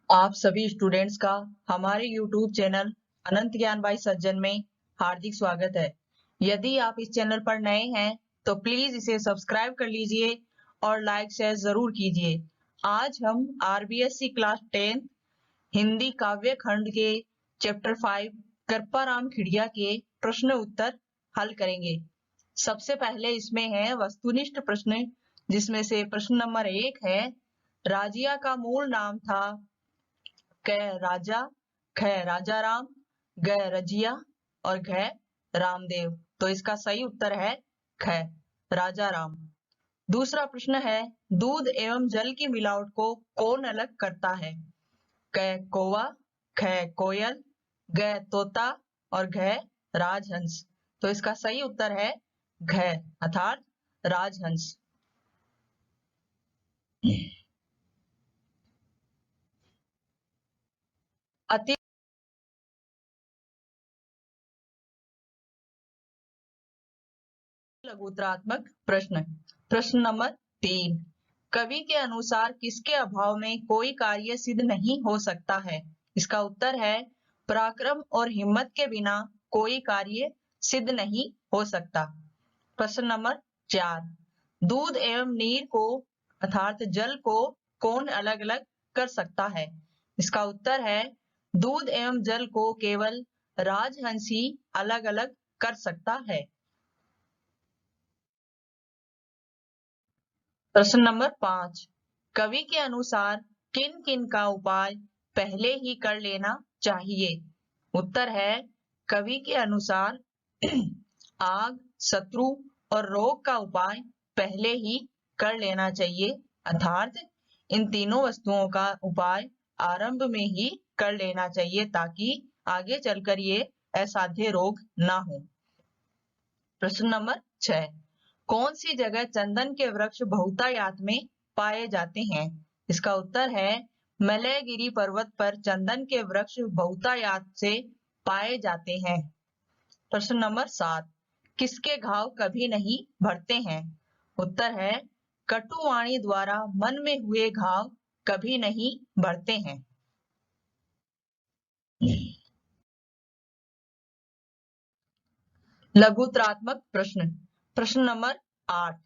आप सभी स्टूडेंट्स का हमारे YouTube चैनल अनंत ज्ञान बाई सज्जन में हार्दिक स्वागत है। यदि आप इस चैनल पर नए हैं तो प्लीज इसे सब्सक्राइब कर लीजिए और लाइक शेयर जरूर कीजिए। आज हम RBSC क्लास 10 हिंदी काव्य खंड के चैप्टर 5 कृपाराम खिड़िया के प्रश्न उत्तर हल करेंगे। सबसे पहले इसमें है वस्तुनिष्ठ प्रश्न, जिसमें से प्रश्न नंबर 1 है, राजिया का मूल नाम था क राजा, ख राजा राम, ग रजिया और घ रामदेव। तो इसका सही उत्तर है ख राजा राम। दूसरा प्रश्न है, दूध एवं जल की मिलावट को कौन अलग करता है? क कौवा, ख कोयल, ग तोता और घ राजहंस। तो इसका सही उत्तर है घ अर्थात राजहंस। अति लघुत्रात्मक प्रश्न। प्रश्न नंबर 3, कवि के अनुसार किसके अभाव में कोई कार्य सिद्ध नहीं हो सकता है? इसका उत्तर है पराक्रम और हिम्मत के बिना कोई कार्य सिद्ध नहीं हो सकता। प्रश्न नंबर 4, दूध एवं नीर को अर्थात जल को कौन अलग अलग कर सकता है? इसका उत्तर है दूध एवं जल को केवल राजहंस ही अलग अलग कर सकता है। प्रश्न नंबर 5, कवि के अनुसार किन किन का उपाय पहले ही कर लेना चाहिए? उत्तर है कवि के अनुसार आग, शत्रु और रोग का उपाय पहले ही कर लेना चाहिए, अर्थात इन तीनों वस्तुओं का उपाय आरंभ में ही कर लेना चाहिए ताकि आगे चलकर ये असाध्य रोग ना हो। प्रश्न नंबर 6, कौन सी जगह चंदन के वृक्ष बहुतायत में पाए जाते हैं? इसका उत्तर है मलयगिरी पर्वत पर चंदन के वृक्ष बहुतायत से पाए जाते हैं। प्रश्न नंबर 7, किसके घाव कभी नहीं भरते हैं? उत्तर है कटुवाणी द्वारा मन में हुए घाव कभी नहीं भरते हैं। लघुत्रात्मक प्रश्न। प्रश्न नंबर 8,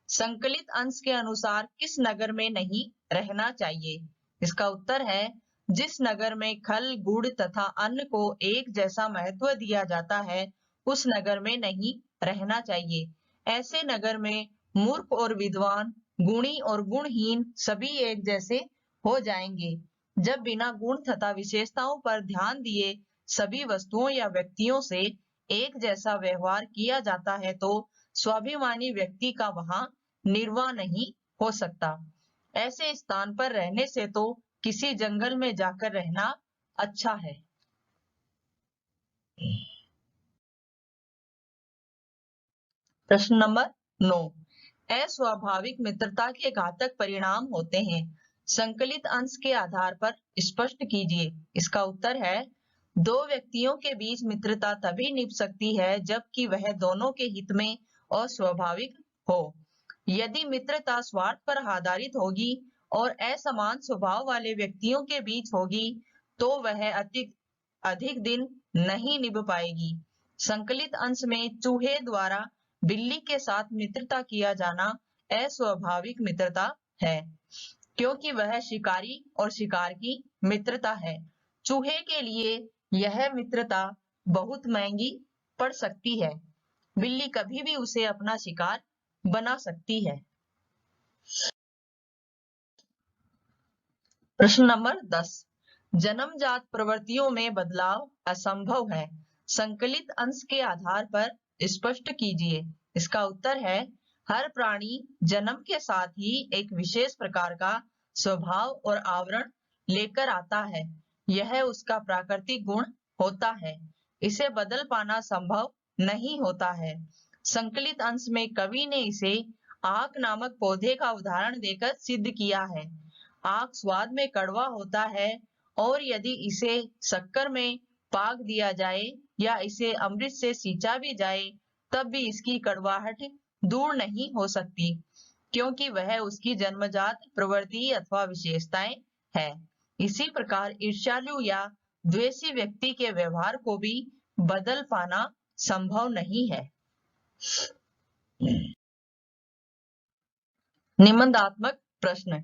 संकलित अंश के अनुसार किस नगर में नहीं रहना चाहिए? इसका उत्तर है जिस नगर में खल, गुड़ तथा अन्न को एक जैसा महत्व दिया जाता है उस नगर में नहीं रहना चाहिए। ऐसे नगर में मूर्ख और विद्वान, गुणी और गुणहीन सभी एक जैसे हो जाएंगे। जब बिना गुण तथा विशेषताओं पर ध्यान दिए सभी वस्तुओं या व्यक्तियों से एक जैसा व्यवहार किया जाता है तो स्वाभिमानी व्यक्ति का वहां निर्वाह नहीं हो सकता। ऐसे स्थान पर रहने से तो किसी जंगल में जाकर रहना अच्छा है। प्रश्न नंबर 9, अस्वाभाविक मित्रता के घातक परिणाम होते हैं, संकलित अंश के आधार पर स्पष्ट कीजिए। इसका उत्तर है दो व्यक्तियों के बीच मित्रता तभी निभ सकती है जबकि वह दोनों के हित में अस्वाभाविक हो। यदि मित्रता स्वार्थ पर आधारित होगी और असमान स्वभाव वाले व्यक्तियों के बीच होगी तो वह अधिक दिन नहीं निभ पाएगी। संकलित अंश में चूहे द्वारा बिल्ली के साथ मित्रता किया जाना अस्वाभाविक मित्रता है, क्योंकि वह शिकारी और शिकार की मित्रता है। चूहे के लिए यह मित्रता बहुत महंगी पड़ सकती है। बिल्ली कभी भी उसे अपना शिकार बना सकती है। प्रश्न नंबर 10, जन्मजात प्रवृत्तियों में बदलाव असंभव है, संकलित अंश के आधार पर स्पष्ट कीजिए। इसका उत्तर है हर प्राणी जन्म के साथ ही एक विशेष प्रकार का स्वभाव और आवरण लेकर आता है। यह उसका प्राकृतिक गुण होता है, इसे बदल पाना संभव नहीं होता है। संकलित अंश में कवि ने इसे आक नामक पौधे का उदाहरण देकर सिद्ध किया है। आक स्वाद में कड़वा होता है और यदि इसे शक्कर में पाक दिया जाए या इसे अमृत से सींचा भी जाए तब भी इसकी कड़वाहट दूर नहीं हो सकती, क्योंकि वह उसकी जन्मजात प्रवृत्ति अथवा विशेषताएं है। इसी प्रकार ईर्ष्यालु या द्वेषी व्यक्ति के व्यवहार को भी बदल पाना संभव नहीं है। निबंधात्मक प्रश्न।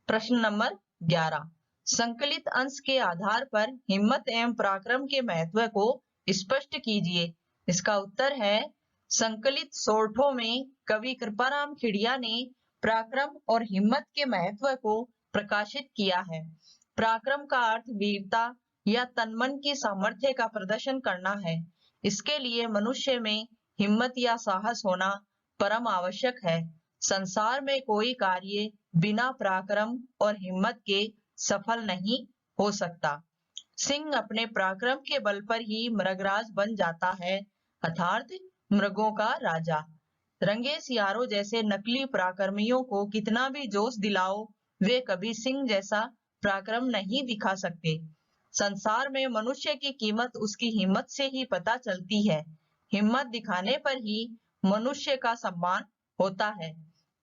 प्रश्न नंबर 11। संकलित अंश के आधार पर हिम्मत एवं पराक्रम के महत्व को स्पष्ट कीजिए। इसका उत्तर है संकलित सोरठों में कवि कृपाराम खिड़िया ने पराक्रम और हिम्मत के महत्व को प्रकाशित किया है। पराक्रम का अर्थ वीरता या तनमन की सामर्थ्य का प्रदर्शन करना है। इसके लिए मनुष्य में हिम्मत या साहस होना परम आवश्यक है। संसार में कोई कार्य बिना पराक्रम और हिम्मत के सफल नहीं हो सकता। सिंह अपने पराक्रम के बल पर ही मृगराज बन जाता है, अर्थात मृगों का राजा। रंगे सियारों जैसे नकली पराक्रमियों को कितना भी जोश दिलाओ, वे कभी सिंह जैसा पराक्रम नहीं दिखा सकते। संसार में मनुष्य की कीमत उसकी हिम्मत से ही पता चलती है। हिम्मत दिखाने पर ही मनुष्य का सम्मान होता है।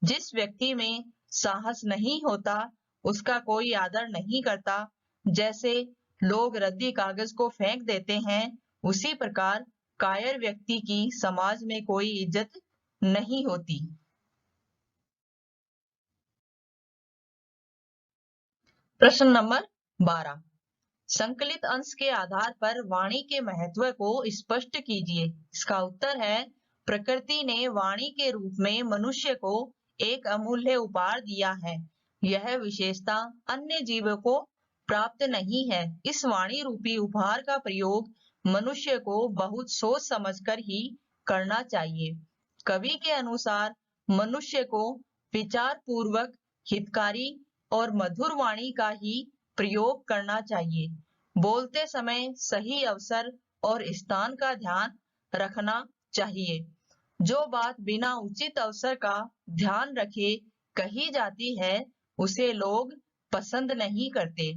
जिस व्यक्ति में साहस नहीं होता, उसका कोई आदर नहीं करता। जैसे लोग रद्दी कागज को फेंक देते हैं, उसी प्रकार कायर व्यक्ति की समाज में कोई इज्जत नहीं होती। प्रश्न नंबर 12। संकलित अंश के आधार पर वाणी के महत्व को स्पष्ट कीजिए। इसका उत्तर है प्रकृति ने वाणी के रूप में मनुष्य को एक अमूल्य उपहार दिया है। यह विशेषता अन्य जीवों को प्राप्त नहीं है। इस वाणी रूपी उपहार का प्रयोग मनुष्य को बहुत सोच समझकर ही करना चाहिए। कवि के अनुसार मनुष्य को विचार पूर्वक हितकारी और मधुर वाणी का ही प्रयोग करना चाहिए। बोलते समय सही अवसर और स्थान का ध्यान रखना चाहिए। जो बात बिना उचित अवसर का ध्यान रखे कही जाती है, उसे लोग पसंद नहीं करते।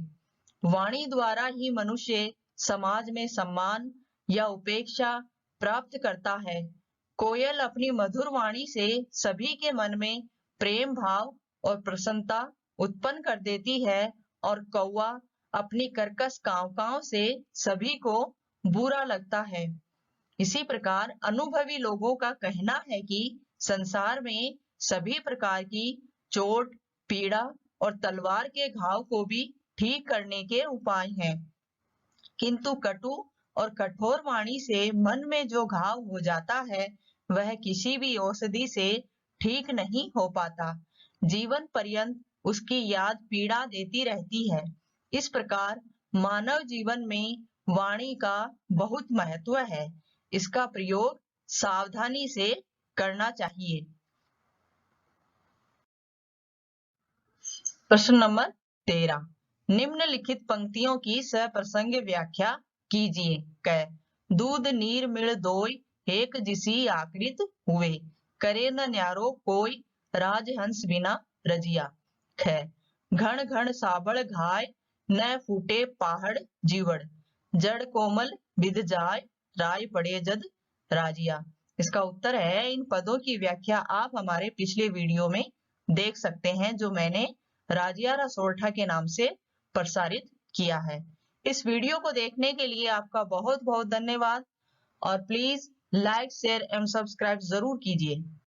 वाणी द्वारा ही मनुष्य समाज में सम्मान या उपेक्षा प्राप्त करता है। कोयल अपनी मधुर वाणी से सभी के मन में प्रेम भाव और प्रसन्नता उत्पन्न कर देती है, और कौवा अपनी कर्कश काँव-काँव से सभी को बुरा लगता है। इसी प्रकार अनुभवी लोगों का कहना है कि संसार में सभी प्रकार की चोट, पीड़ा और तलवार के घाव को भी ठीक करने के उपाय हैं, किंतु कटु और कठोर वाणी से मन में जो घाव हो जाता है, वह किसी भी औषधि से ठीक नहीं हो पाता। जीवन पर्यंत उसकी याद पीड़ा देती रहती है। इस प्रकार मानव जीवन में वाणी का बहुत महत्व है। इसका प्रयोग सावधानी से करना चाहिए। प्रश्न नंबर 13। निम्नलिखित पंक्तियों की सप्रसंग व्याख्या कीजिए। क दूध नीर मिल दोय एक जिसी आकृत हुए, करे न न्यारो कोई राजहंस बिना रजिया। ख घण घण साबड़ घाय न फूटे पहाड़ जीवड़, जड़ कोमल विध जाय राय पड़े जद राजिया। इसका उत्तर है इन पदों की व्याख्या आप हमारे पिछले वीडियो में देख सकते हैं, जो मैंने राजियारा सोरठा के नाम से प्रसारित किया है। इस वीडियो को देखने के लिए आपका बहुत बहुत धन्यवाद, और प्लीज लाइक शेयर एवं सब्सक्राइब जरूर कीजिए।